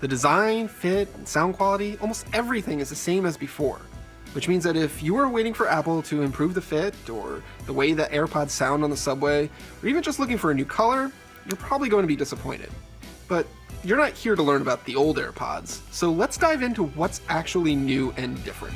The design, fit, and sound quality, almost everything is the same as before, which means that if you are waiting for Apple to improve the fit, or the way that AirPods sound on the subway, or even just looking for a new color, you're probably going to be disappointed. But you're not here to learn about the old AirPods, so let's dive into what's actually new and different.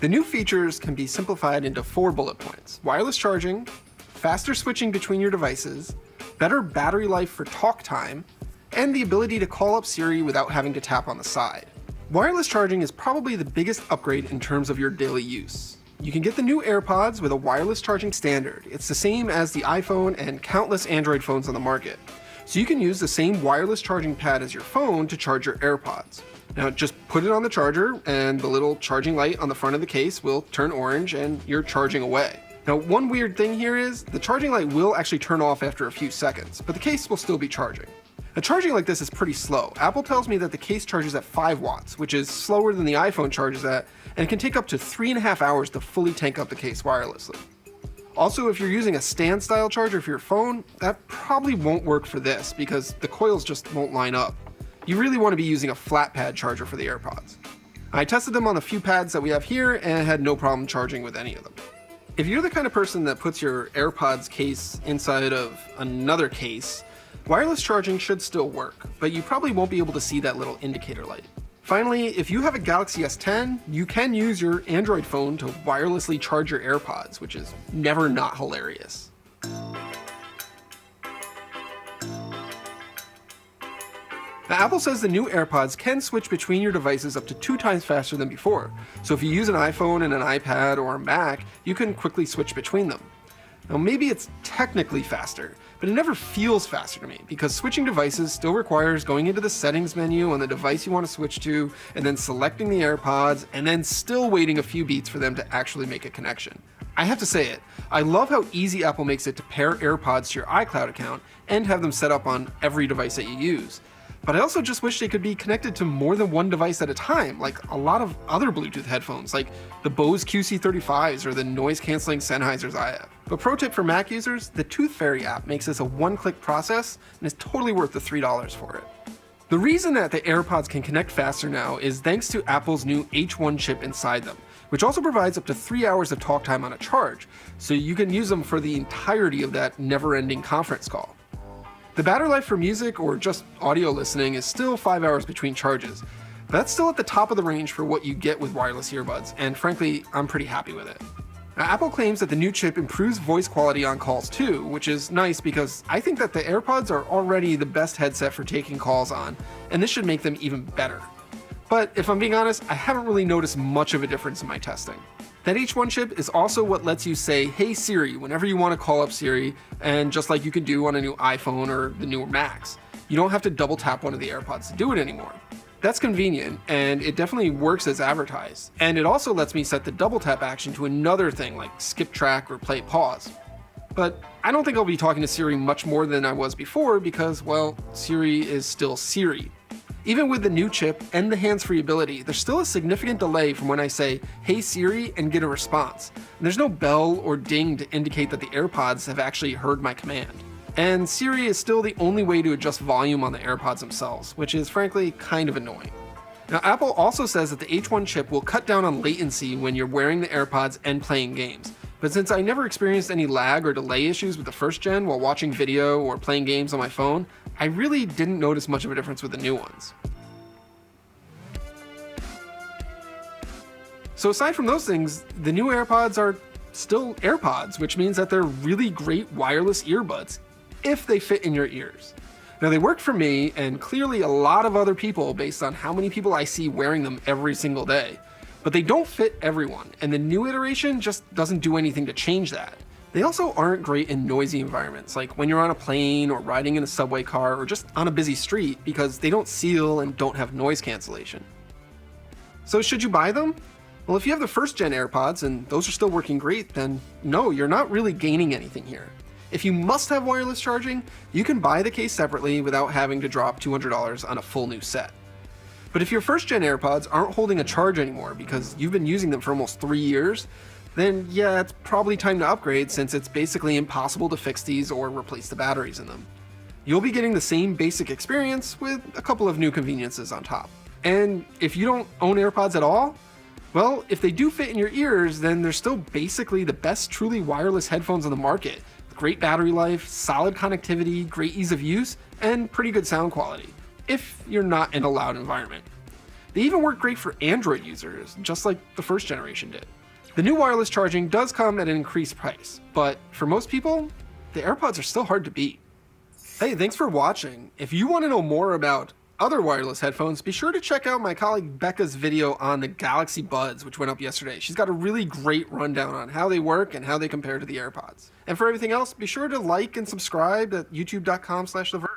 The new features can be simplified into 4 bullet points: wireless charging, faster switching between your devices, better battery life for talk time, and the ability to call up Siri without having to tap on the side. Wireless charging is probably the biggest upgrade in terms of your daily use. You can get the new AirPods with a wireless charging standard. It's the same as the iPhone and countless Android phones on the market. So you can use the same wireless charging pad as your phone to charge your AirPods. Now just put it on the charger and the little charging light on the front of the case will turn orange and you're charging away. Now one weird thing here is the charging light will actually turn off after a few seconds, but the case will still be charging. Now charging like this is pretty slow. Apple tells me that the case charges at 5 watts, which is slower than the iPhone charges at, and it can take up to 3.5 hours to fully tank up the case wirelessly. Also, if you're using a stand-style charger for your phone, that probably won't work for this because the coils just won't line up. You really want to be using a flat pad charger for the AirPods. I tested them on a few pads that we have here and had no problem charging with any of them. If you're the kind of person that puts your AirPods case inside of another case, wireless charging should still work, but you probably won't be able to see that little indicator light. Finally, if you have a Galaxy S10, you can use your Android phone to wirelessly charge your AirPods, which is never not hilarious. Now, Apple says the new AirPods can switch between your devices up to 2 times faster than before. So if you use an iPhone and an iPad or a Mac, you can quickly switch between them. Now maybe it's technically faster, but it never feels faster to me because switching devices still requires going into the settings menu on the device you want to switch to, and then selecting the AirPods, and then still waiting a few beats for them to actually make a connection. I have to say it, I love how easy Apple makes it to pair AirPods to your iCloud account and have them set up on every device that you use. But I also just wish they could be connected to more than one device at a time, like a lot of other Bluetooth headphones, like the Bose QC35s or the noise-canceling Sennheisers I have. But pro tip for Mac users, the Tooth Fairy app makes this a one-click process and is totally worth the $3 for it. The reason that the AirPods can connect faster now is thanks to Apple's new H1 chip inside them, which also provides up to 3 hours of talk time on a charge, so you can use them for the entirety of that never-ending conference call. The battery life for music or just audio listening is still 5 hours between charges, but that's still at the top of the range for what you get with wireless earbuds, and frankly, I'm pretty happy with it. Now, Apple claims that the new chip improves voice quality on calls too, which is nice because I think that the AirPods are already the best headset for taking calls on, and this should make them even better. But if I'm being honest, I haven't really noticed much of a difference in my testing. That H1 chip is also what lets you say, "Hey Siri," whenever you want to call up Siri, and just like you can do on a new iPhone or the newer Macs. You don't have to double tap one of the AirPods to do it anymore. That's convenient, and it definitely works as advertised. And it also lets me set the double tap action to another thing like skip track or play pause. But I don't think I'll be talking to Siri much more than I was before because, well, Siri is still Siri. Even with the new chip and the hands-free ability, there's still a significant delay from when I say, "Hey Siri," and get a response. And there's no bell or ding to indicate that the AirPods have actually heard my command. And Siri is still the only way to adjust volume on the AirPods themselves, which is frankly kind of annoying. Now, Apple also says that the H1 chip will cut down on latency when you're wearing the AirPods and playing games. But since I never experienced any lag or delay issues with the first gen while watching video or playing games on my phone, I really didn't notice much of a difference with the new ones. So aside from those things, the new AirPods are still AirPods, which means that they're really great wireless earbuds, if they fit in your ears. Now they work for me, and clearly a lot of other people based on how many people I see wearing them every single day. But they don't fit everyone, and the new iteration just doesn't do anything to change that. They also aren't great in noisy environments, like when you're on a plane or riding in a subway car or just on a busy street, because they don't seal and don't have noise cancellation. So should you buy them? Well, if you have the first gen AirPods and those are still working great, then no, you're not really gaining anything here. If you must have wireless charging, you can buy the case separately without having to drop $200 on a full new set. But if your first gen AirPods aren't holding a charge anymore because you've been using them for almost 3 years, then yeah, it's probably time to upgrade since it's basically impossible to fix these or replace the batteries in them. You'll be getting the same basic experience with a couple of new conveniences on top. And if you don't own AirPods at all, well, if they do fit in your ears, then they're still basically the best truly wireless headphones on the market. Great battery life, solid connectivity, great ease of use, and pretty good sound quality, if you're not in a loud environment. They even work great for Android users, just like the first generation did. The new wireless charging does come at an increased price, but for most people, the AirPods are still hard to beat. Hey, thanks for watching. If you want to know more about other wireless headphones, be sure to check out my colleague Becca's video on the Galaxy Buds, which went up yesterday. She's got a really great rundown on how they work and how they compare to the AirPods. And for everything else, be sure to like and subscribe at youtube.com/theverge.